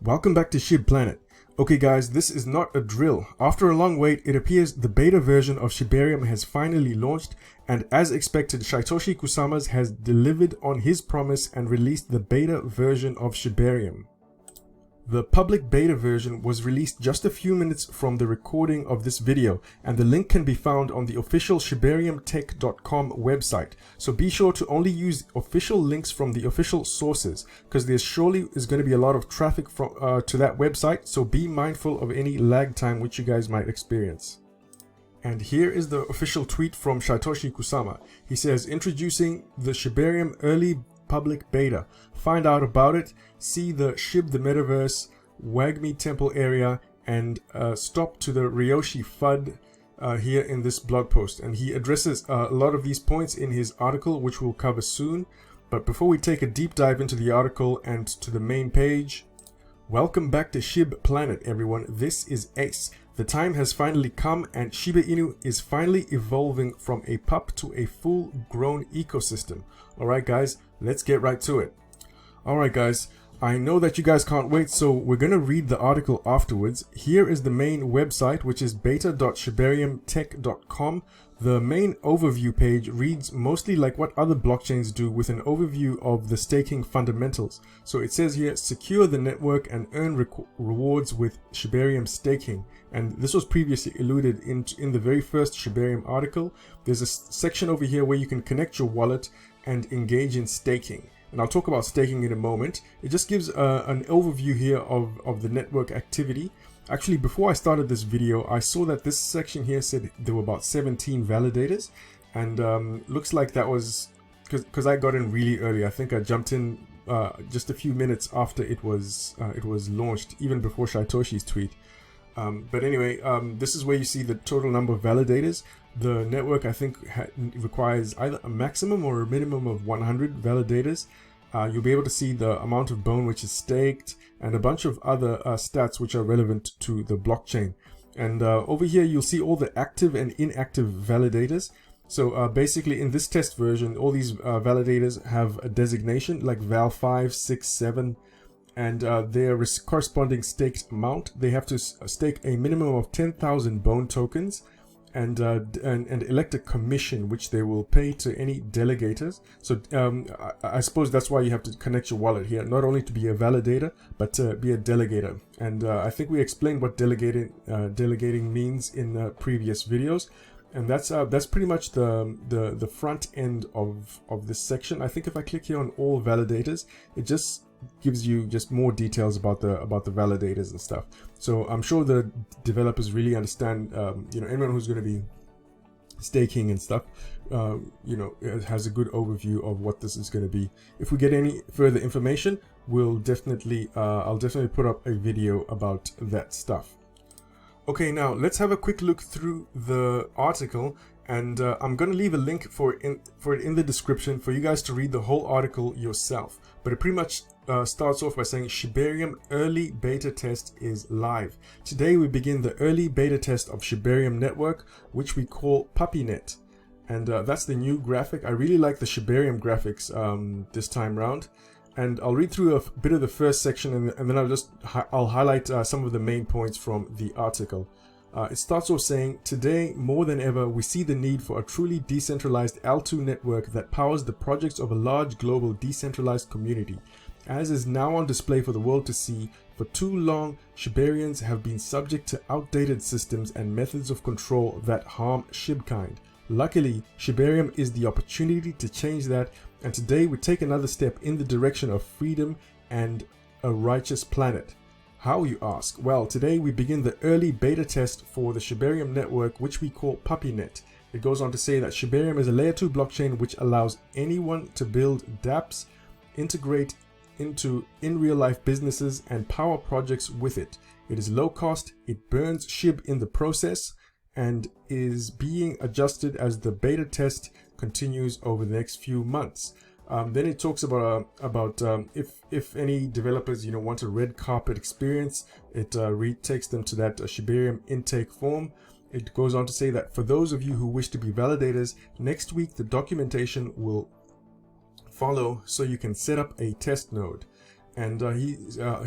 Welcome back to Shib Planet. Okay guys, this is not a drill. After a long wait, it appears the beta version of Shibarium has finally launched, and as expected, Shytoshi Kusama has delivered on his promise and released the beta version of Shibarium. The public beta version was released just a few minutes from the recording of this video, and the link can be found on the official shibariumtech.com website. So be sure to only use official links from the official sources, because there surely is going to be a lot of traffic from to that website, so be mindful of any lag time which you guys might experience. And here is the official tweet from Shytoshi Kusama. He says, introducing the Shibarium early public beta. Find out about it, see the Shib the Metaverse, Wagmi Temple area, and stop to the Ryoshi FUD here in this blog post. And he addresses a lot of these points in his article, which we'll cover soon. But before we take a deep dive into the article and to the main page, welcome back to Shib Planet, everyone. This is Ace. The time has finally come, and Shiba Inu is finally evolving from a pup to a full-grown ecosystem. Alright guys, let's get right to it. Alright guys, I know that you guys can't wait, so we're going to read the article afterwards. Here is the main website, which is beta.shibariumtech.com. The main overview page reads mostly like what other blockchains do, with an overview of the staking fundamentals. So it says here, secure the network and earn rewards with Shibarium staking. And this was previously alluded in the very first Shibarium article. There's a section over here where you can connect your wallet and engage in staking. And I'll talk about staking in a moment. It just gives an overview here of the network activity. Actually, before I started this video, I saw that this section here said there were about 17 validators, and looks like that was because I got in really early. I think I jumped in just a few minutes after it was launched, even before Shytoshi's tweet. But anyway, this is where you see the total number of validators. The network, I think, requires either a maximum or a minimum of 100 validators. You'll be able to see the amount of bone which is staked and a bunch of other stats which are relevant to the blockchain. And over here, you'll see all the active and inactive validators. So basically, in this test version, all these validators have a designation like Val 5, 6, 7, and their corresponding staked amount. They have to stake a minimum of 10,000 bone tokens, and elect a commission which they will pay to any delegators. So I suppose that's why you have to connect your wallet here, not only to be a validator, but to be a delegator. And I think we explained what delegating means in previous videos. And that's pretty much the front end of this section. I think if I click here on all validators, it just gives you just more details about the validators and stuff. So I'm sure the developers really understand, anyone who's going to be staking and stuff, it has a good overview of what this is going to be. If we get any further information, I'll definitely put up a video about that stuff. Okay, now let's have a quick look through the article, and I'm going to leave a link for it in the description for you guys to read the whole article yourself. But it pretty much starts off by saying Shibarium early beta test is live. Today we begin the early beta test of Shibarium network, which we call PuppyNet. And that's the new graphic. I really like the Shibarium graphics this time round. And I'll read through a bit of the first section, and then I'll highlight some of the main points from the article. It starts off saying, today more than ever we see the need for a truly decentralized L2 network that powers the projects of a large global decentralized community. As is now on display for the world to see, for too long Shibarians have been subject to outdated systems and methods of control that harm Shibkind. Luckily, Shibarium is the opportunity to change that, and today we take another step in the direction of freedom and a righteous planet. How, you ask? Well, today we begin the early beta test for the Shibarium network, which we call PuppyNet. It goes on to say that Shibarium is a layer 2 blockchain which allows anyone to build dApps, integrate into in real life businesses, and power projects with it. It is low cost, it burns SHIB in the process, and is being adjusted as the beta test continues over the next few months. Then it talks about if any developers want a red carpet experience, it takes them to that Shibarium intake form. It goes on to say that for those of you who wish to be validators, next week the documentation will follow so you can set up a test node. And he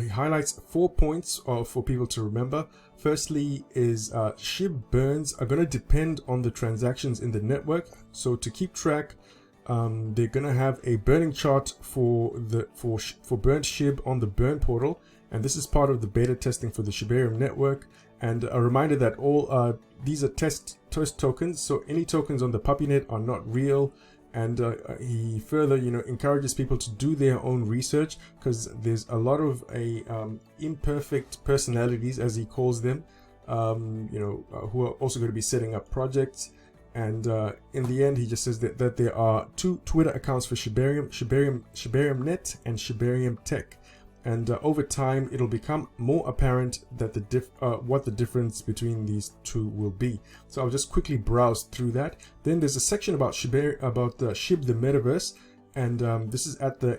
highlights 4 points for people to remember. Firstly is SHIB burns are going to depend on the transactions in the network. So to keep track, they're going to have a burning chart for burnt SHIB on the burn portal. And this is part of the beta testing for the Shibarium network. And a reminder that all these are test tokens. So any tokens on the PuppyNet are not real. And he further, encourages people to do their own research, because there's a lot of imperfect personalities, as he calls them, who are also going to be setting up projects. And in the end, he just says that there are 2 Twitter accounts for Shibarium Net and Shibarium Tech. And over time, it'll become more apparent that what the difference between these 2 will be. So I'll just quickly browse through that. Then there's a section about SHIB the Metaverse, and this is at the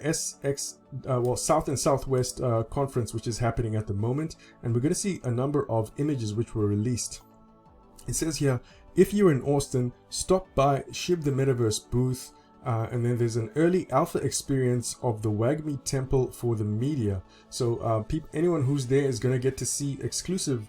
South and Southwest conference, which is happening at the moment. And we're going to see a number of images which were released. It says here, if you're in Austin, stop by SHIB the Metaverse booth. And then there's an early alpha experience of the WAGMI temple for the media. So anyone who's there is going to get to see exclusive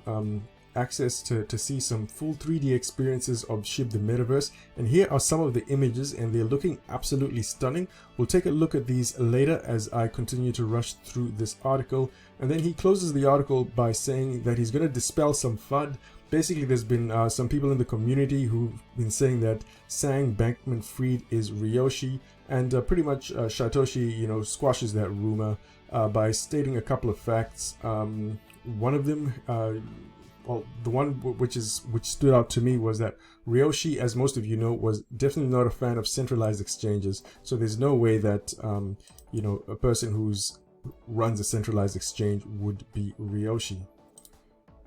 access to see some full 3D experiences of SHIB the Metaverse. And here are some of the images, and they're looking absolutely stunning. We'll take a look at these later as I continue to rush through this article. And then he closes the article by saying that he's going to dispel some FUD. Basically, there's been some people in the community who've been saying that Sang Bankman-Fried is Ryoshi, and pretty much Shytoshi, squashes that rumor by stating a couple of facts. One of them, the one which stood out to me was that Ryoshi, as most of you know, was definitely not a fan of centralized exchanges. So there's no way that a person who runs a centralized exchange would be Ryoshi.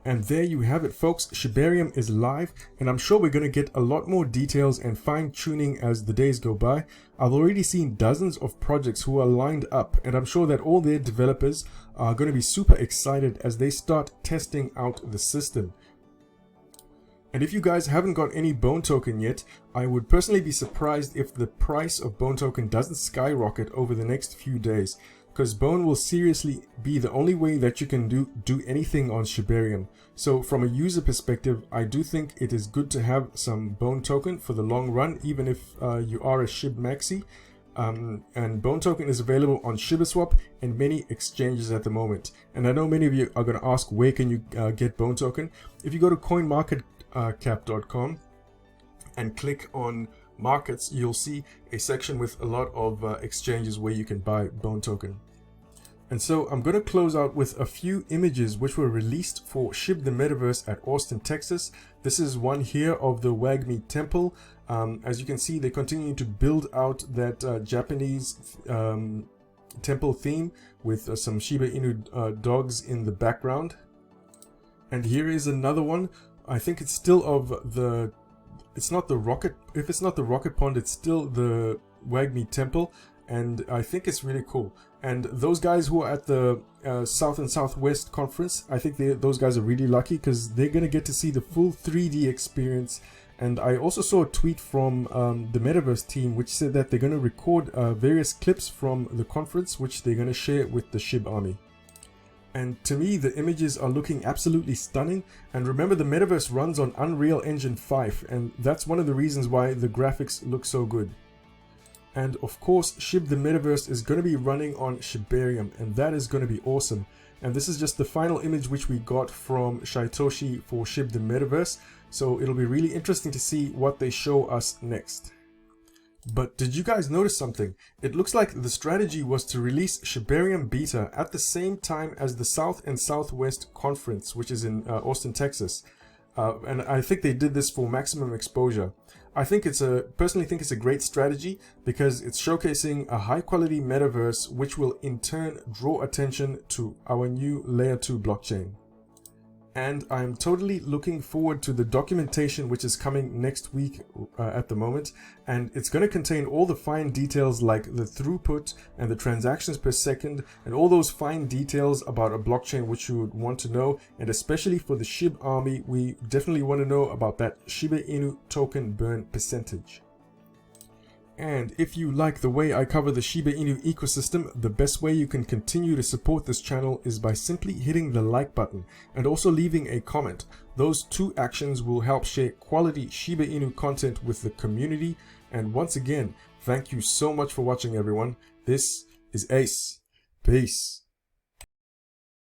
And there you have it, folks. Shibarium is live, and I'm sure we're going to get a lot more details and fine-tuning as the days go by. I've already seen dozens of projects who are lined up, and I'm sure that all their developers are going to be super excited as they start testing out the system. And if you guys haven't got any Bone Token yet, I would personally be surprised if the price of Bone Token doesn't skyrocket over the next few days, because Bone will seriously be the only way that you can do anything on Shibarium. So from a user perspective, I do think it is good to have some Bone Token for the long run, even if you are a Shib Maxi. And Bone Token is available on ShibaSwap and many exchanges at the moment. And I know many of you are going to ask, where can you get Bone Token? If you go to coinmarketcap.com and click on markets, you'll see a section with a lot of exchanges where you can buy Bone Token. And so I'm going to close out with a few images which were released for SHIB the Metaverse at Austin, Texas. This is one here of the WAGMI temple. As you can see, they continue to build out that Japanese temple theme with some Shiba Inu dogs in the background. And here is another one. I think it's still of the... It's not the rocket. If it's not the rocket pond, it's still the WAGMI temple, and I think it's really cool. And those guys who are at the South and Southwest conference, I think those guys are really lucky because they're gonna get to see the full 3D experience. And I also saw a tweet from the Metaverse team which said that they're gonna record various clips from the conference, which they're gonna share with the SHIB army. And to me, the images are looking absolutely stunning. And remember, the Metaverse runs on Unreal Engine 5, and that's one of the reasons why the graphics look so good. And of course, SHIB the Metaverse is going to be running on Shibarium, and that is going to be awesome. And this is just the final image which we got from Shytoshi for SHIB the Metaverse, so it'll be really interesting to see what they show us next. But did you guys notice something? It looks like the strategy was to release Shibarium Beta at the same time as the South and Southwest Conference, which is in Austin, Texas. And I think they did this for maximum exposure. I think personally think it's a great strategy because it's showcasing a high quality metaverse which will in turn draw attention to our new Layer 2 blockchain. And I'm totally looking forward to the documentation which is coming next week at the moment, and it's going to contain all the fine details like the throughput and the transactions per second and all those fine details about a blockchain which you would want to know. And especially for the SHIB army, we definitely want to know about that Shiba Inu token burn percentage. And if you like the way I cover the Shiba Inu ecosystem, the best way you can continue to support this channel is by simply hitting the like button and also leaving a comment. Those two actions will help share quality Shiba Inu content with the community. And once again, thank you so much for watching, everyone. This is Ace. Peace.